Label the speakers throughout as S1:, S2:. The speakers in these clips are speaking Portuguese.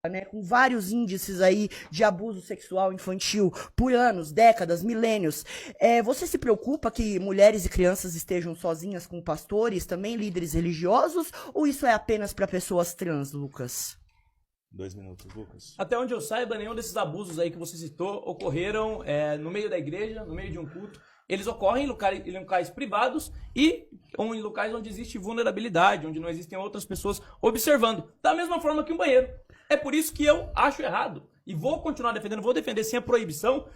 S1: né, com vários índices aí de abuso sexual infantil por anos, décadas, milênios. Você se preocupa que mulheres e crianças estejam sozinhas com pastores, também líderes religiosos, ou isso é apenas para pessoas trans, Lucas?
S2: 2 minutos, Lucas.
S3: Até onde eu saiba, nenhum desses abusos aí que você citou ocorreram no meio da igreja, no meio de um culto. Eles ocorrem em locais privados e em locais onde existe vulnerabilidade, onde não existem outras pessoas observando. Da mesma forma que um banheiro. É por isso que eu acho errado. E vou continuar defendendo, vou defender sem a proibição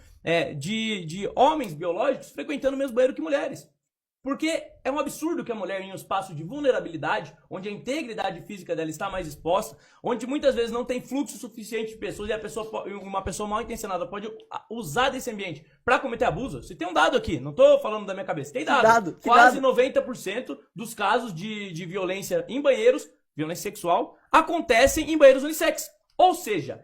S3: de homens biológicos frequentando o mesmo banheiro que mulheres. Porque é um absurdo que a mulher em um espaço de vulnerabilidade, onde a integridade física dela está mais exposta, onde muitas vezes não tem fluxo suficiente de pessoas e uma pessoa mal intencionada pode usar desse ambiente para cometer abuso. Você tem um dado aqui, não estou falando da minha cabeça, tem dado. Quase 90% dos casos de violência em banheiros, violência sexual, acontecem em banheiros unissex. Ou seja,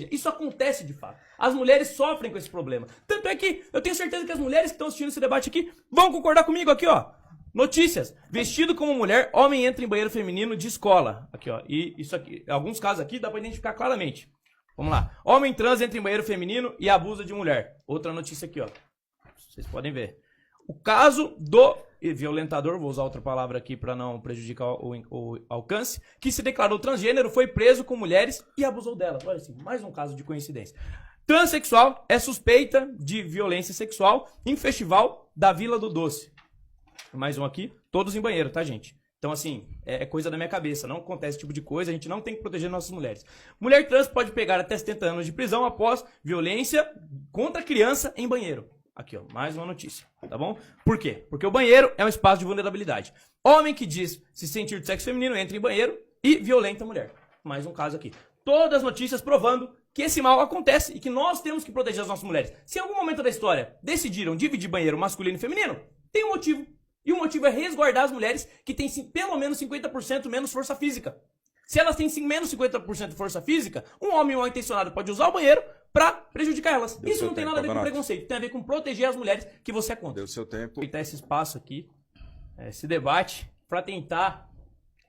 S3: isso acontece de fato. As mulheres sofrem com esse problema. Tanto é que eu tenho certeza que as mulheres que estão assistindo esse debate aqui vão concordar comigo aqui, ó. Notícias. Vestido como mulher, homem entra em banheiro feminino de escola. Aqui, ó. E isso aqui, em alguns casos aqui dá pra identificar claramente. Vamos lá. Homem trans entra em banheiro feminino e abusa de mulher. Outra notícia aqui, ó. Vocês podem ver. O caso do violentador, vou usar outra palavra aqui para não prejudicar o alcance, que se declarou transgênero, foi preso com mulheres e abusou delas. Olha assim, mais um caso de coincidência. Transsexual é suspeita de violência sexual em festival da Vila do Doce. Mais um aqui, todos em banheiro, tá, gente? Então, assim, é coisa da minha cabeça, não acontece esse tipo de coisa, a gente não tem que proteger nossas mulheres. Mulher trans pode pegar até 70 anos de prisão após violência contra criança em banheiro. Aqui, ó, mais uma notícia, tá bom? Por quê? Porque o banheiro é um espaço de vulnerabilidade. Homem que diz se sentir de sexo feminino entra em banheiro e violenta a mulher. Mais um caso aqui. Todas as notícias provando que esse mal acontece e que nós temos que proteger as nossas mulheres. Se em algum momento da história decidiram dividir banheiro masculino e feminino, tem um motivo. E o motivo é resguardar as mulheres que têm pelo menos 50% menos força física. Se elas têm menos 50% de força física, um homem mal intencionado pode usar o banheiro para prejudicar elas. Isso não tem nada a ver com preconceito, tem a ver com proteger as mulheres que você é contra.
S2: Deu seu tempo.
S3: Aproveitar esse espaço aqui, esse debate, para tentar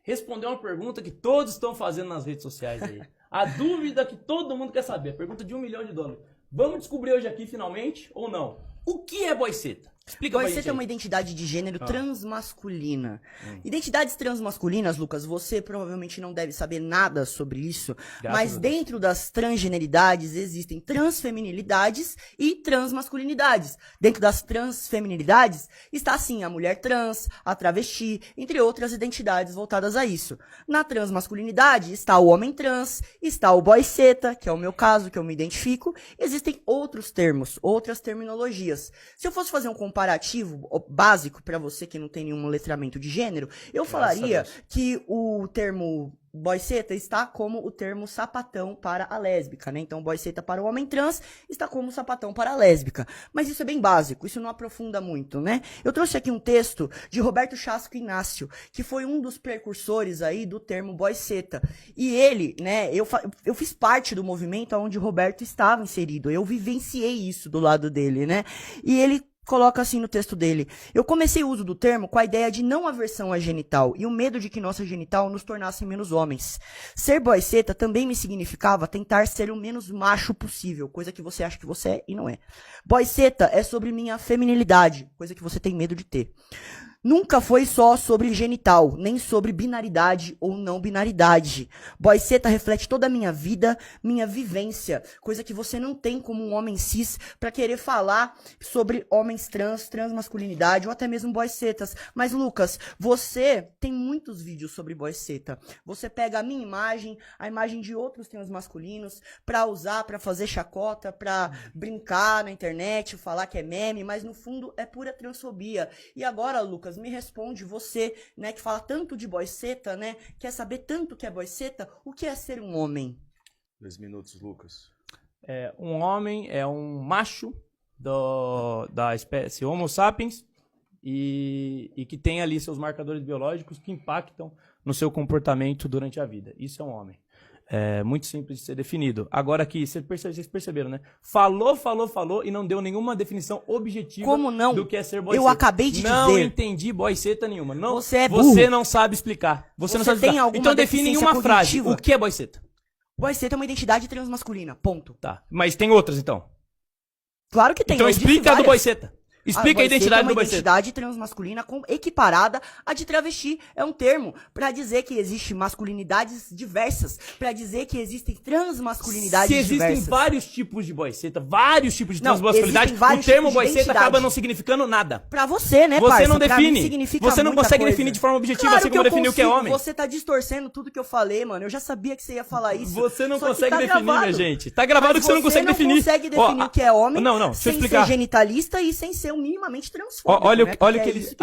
S3: responder uma pergunta que todos estão fazendo nas redes sociais aí. A dúvida que todo mundo quer saber, a pergunta de $1 milhão. Vamos descobrir hoje aqui, finalmente, ou não? O que é boiceta? Explica pra gente.
S1: Boiceta é uma identidade de gênero transmasculina. Identidades transmasculinas, Lucas, você provavelmente não deve saber nada sobre isso, mas dentro das transgeneridades existem transfeminilidades e transmasculinidades. Dentro das transfeminilidades está, sim, a mulher trans, a travesti, entre outras identidades voltadas a isso. Na transmasculinidade está o homem trans, está o boiceta, que é o meu caso, que eu me identifico. Existem outros termos, outras terminologias. Se eu fosse fazer um comparativo básico para você que não tem nenhum letramento de gênero, eu falaria que o termo boiceta está como o termo sapatão para a lésbica, né? Então, boiceta para o homem trans está como sapatão para a lésbica. Mas isso é bem básico, isso não aprofunda muito, né? Eu trouxe aqui um texto de Roberto Chasco Inácio, que foi um dos precursores aí do termo boiceta. E ele, né, eu fiz parte do movimento onde o Roberto estava inserido, eu vivenciei isso do lado dele, né? E ele coloca assim no texto dele: eu comecei o uso do termo com a ideia de não aversão à genital e o medo de que nossa genital nos tornasse menos homens. Ser boiceta também me significava tentar ser o menos macho possível, coisa que você acha que você é e não é. Boiceta é sobre minha feminilidade, coisa que você tem medo de ter. Nunca foi só sobre genital, nem sobre binaridade ou não binaridade. Boiceta reflete toda a minha vida, minha vivência, coisa que você não tem como um homem cis para querer falar sobre homens trans, transmasculinidade ou até mesmo boicetas. Mas, Lucas, você tem muitos vídeos sobre boiceta. Você pega a minha imagem, a imagem de outros transmasculinos para usar, para fazer chacota, para brincar na internet, falar que é meme, mas no fundo é pura transfobia. E agora, Lucas, me responde, você, né, que fala tanto de boiceta, né, quer saber tanto que é boiceta, o que é ser um homem?
S2: 2 minutos, Lucas.
S3: Um homem é um macho da espécie Homo sapiens e que tem ali seus marcadores biológicos que impactam no seu comportamento durante a vida. Isso é um homem. É muito simples de ser definido. Agora aqui, vocês perceberam, né? Falou e não deu nenhuma definição objetiva do que é ser boiceta.
S1: Eu acabei de dizer.
S3: Não entendi boiceta nenhuma. Não,
S1: você é burro.
S3: Você não sabe explicar. Você não sabe explicar. Então define em uma frase o que é boiceta.
S1: Boiceta é uma identidade transmasculina, ponto.
S3: Tá, mas tem outras então?
S1: Claro que tem.
S3: Então explica a do Boiceta. Explica a identidade do
S1: A
S3: Boiceta.
S1: identidade transmasculina equiparada à de travesti. É um termo pra dizer que existe masculinidades diversas, pra dizer que existem transmasculinidades
S3: diversas. Se existem vários tipos de Boiceta, vários tipos de transmasculinidade, o termo Boiceta acaba não significando nada.
S1: Pra você, né,
S3: Você não define. Você não consegue definir de forma objetiva, assim como definir o que é homem.
S1: Você tá distorcendo tudo que eu falei, mano. Eu já sabia que você ia falar isso.
S3: Você não consegue definir, minha gente. Tá gravado que você não consegue definir.
S1: Você não consegue definir o que é homem
S3: sem ser
S1: genitalista e sem ser minimamente transfóbico.
S3: Olha o que eles.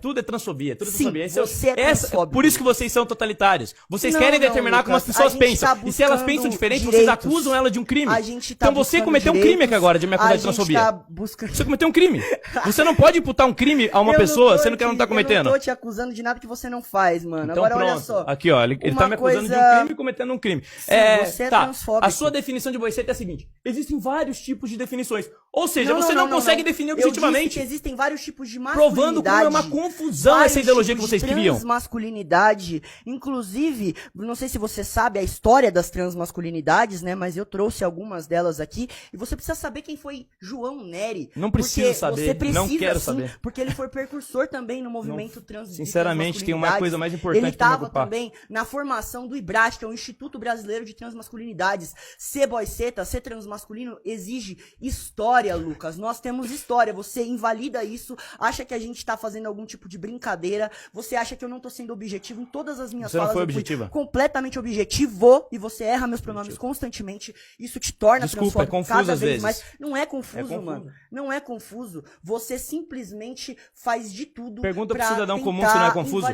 S3: Tudo é transfobia. Tudo é transfobia.
S1: Você é transfóbico.
S3: Por isso que vocês são totalitários. Vocês querem determinar como as pessoas pensam. E se elas pensam diferente, vocês acusam elas de um crime. Então você cometeu um crime aqui agora de me acusar de transfobia. Você cometeu um crime. Você não pode imputar um crime a uma pessoa sendo que ela não tá cometendo.
S1: Eu não tô te acusando de nada que você não faz, mano.
S3: Então,
S1: agora olha só.
S3: Aqui, ó. Ele tá me acusando de um crime e cometendo um crime.
S1: Você é transfóbico.
S3: A sua definição de Boiceta é a seguinte: existem vários tipos de definições. Ou seja, você não consegue definir objetivamente.
S1: Existem vários tipos de masculinidade.
S3: Provando como é uma confusão essa ideologia que vocês criam.
S1: Transmasculinidade, inclusive, não sei se você sabe a história das transmasculinidades, né? Mas eu trouxe algumas delas aqui. E você precisa saber quem foi João Nery.
S3: Não preciso saber.
S1: Você precisa,
S3: não quero saber.
S1: Porque ele foi precursor também no movimento
S3: Sinceramente, tem uma coisa mais importante
S1: ele estava também na formação do IBRAT, que é o Instituto Brasileiro de Transmasculinidades. Ser boiceta, ser transmasculino exige história, Lucas. Nós temos história. Você invalida isso, acha que a gente tá fazendo algum tipo de brincadeira, você acha que eu não tô sendo objetivo em todas as minhas falas.
S3: Você não foi objetiva.
S1: Completamente objetivo, e você erra meus pronomes constantemente. Isso te torna
S3: transfóbico é confuso cada vez mais.
S1: Não é confuso, mano. Não é confuso. Você simplesmente faz de tudo.
S3: Pergunta pro cidadão comum se não é confuso.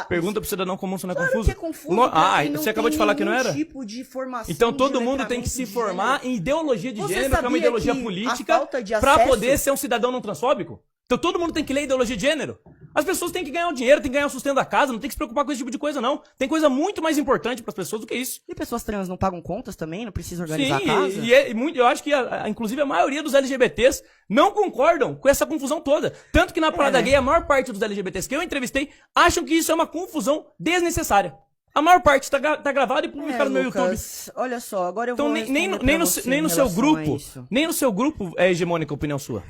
S3: Pergunta pro cidadão comum se não é confuso.
S1: Que é confuso.
S3: Você acabou de falar que não era?
S1: Tipo de formação
S3: então todo mundo tem que se formar em ideologia de gênero, que é uma ideologia política, pra poder ser um cidadão não transfóbico? Então todo mundo tem que ler ideologia de gênero. As pessoas têm que ganhar o dinheiro, tem que ganhar o sustento da casa, não tem que se preocupar com esse tipo de coisa, não. Tem coisa muito mais importante para as pessoas do que isso.
S1: E pessoas trans não pagam contas também? Não precisam organizar a casa?
S3: Eu acho que, inclusive, a maioria dos LGBTs não concordam com essa confusão toda. Tanto que na parada gay, a maior parte dos LGBTs que eu entrevistei acham que isso é uma confusão desnecessária. A maior parte tá gravado e publicado no meu YouTube.
S1: Olha só, agora eu
S3: então,
S1: vou
S3: nem no seu grupo é hegemônica a opinião sua.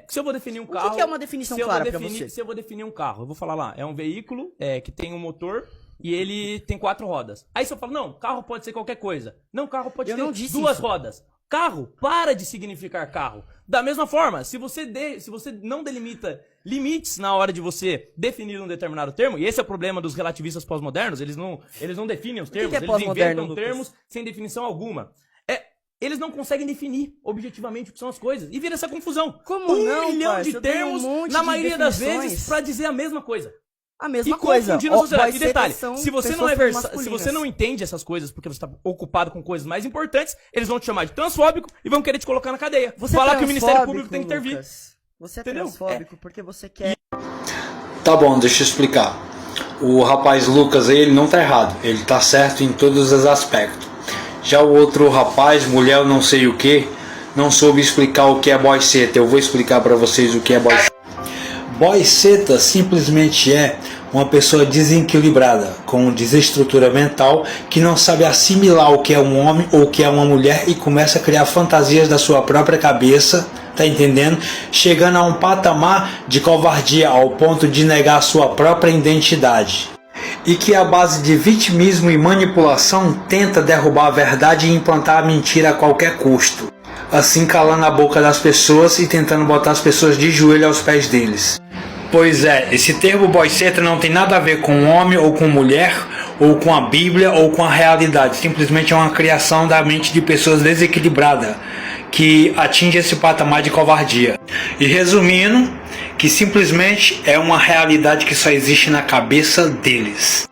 S3: Se eu vou definir um carro...
S1: O que é uma definição clara pra você?
S3: Se eu vou definir um carro, eu vou falar lá, é um veículo que tem um motor e ele tem 4 rodas. Aí se eu falo, não, carro pode ser qualquer coisa. Não, carro pode ter 2 rodas. Carro, para de significar carro. Da mesma forma, se você não delimita limites na hora de você definir um determinado termo, e esse é o problema dos relativistas pós-modernos, eles não definem os termos, eles inventam termos sem definição alguma. Eles não conseguem definir objetivamente o que são as coisas, e vira essa confusão.
S1: Como não,
S3: 1 milhão de termos, na maioria das vezes, pra dizer a mesma coisa.
S1: A mesma coisa.
S3: Confundindo a sociedade. E detalhe, se você não entende essas coisas porque você está ocupado com coisas mais importantes, eles vão te chamar de transfóbico e vão querer te colocar na cadeia. Falar que o Ministério Público tem que intervir.
S1: Você é transfóbico porque você quer...
S4: Tá bom, deixa eu explicar. O rapaz Lucas aí, ele não tá errado. Ele tá certo em todos os aspectos. Já o outro rapaz, mulher, eu não sei o que, não soube explicar o que é boiceta. Eu vou explicar pra vocês o que é boiceta. Boiceta simplesmente é uma pessoa desequilibrada, com desestrutura mental, que não sabe assimilar o que é um homem ou o que é uma mulher e começa a criar fantasias da sua própria cabeça, tá entendendo? Chegando a um patamar de covardia ao ponto de negar a sua própria identidade. E que à base de vitimismo e manipulação tenta derrubar a verdade e implantar a mentira a qualquer custo. Assim calando a boca das pessoas e tentando botar as pessoas de joelho aos pés deles. Pois é, esse termo boiceta não tem nada a ver com homem ou com mulher, ou com a Bíblia ou com a realidade. Simplesmente é uma criação da mente de pessoas desequilibradas, que atinge esse patamar de covardia. E resumindo, que simplesmente é uma realidade que só existe na cabeça deles.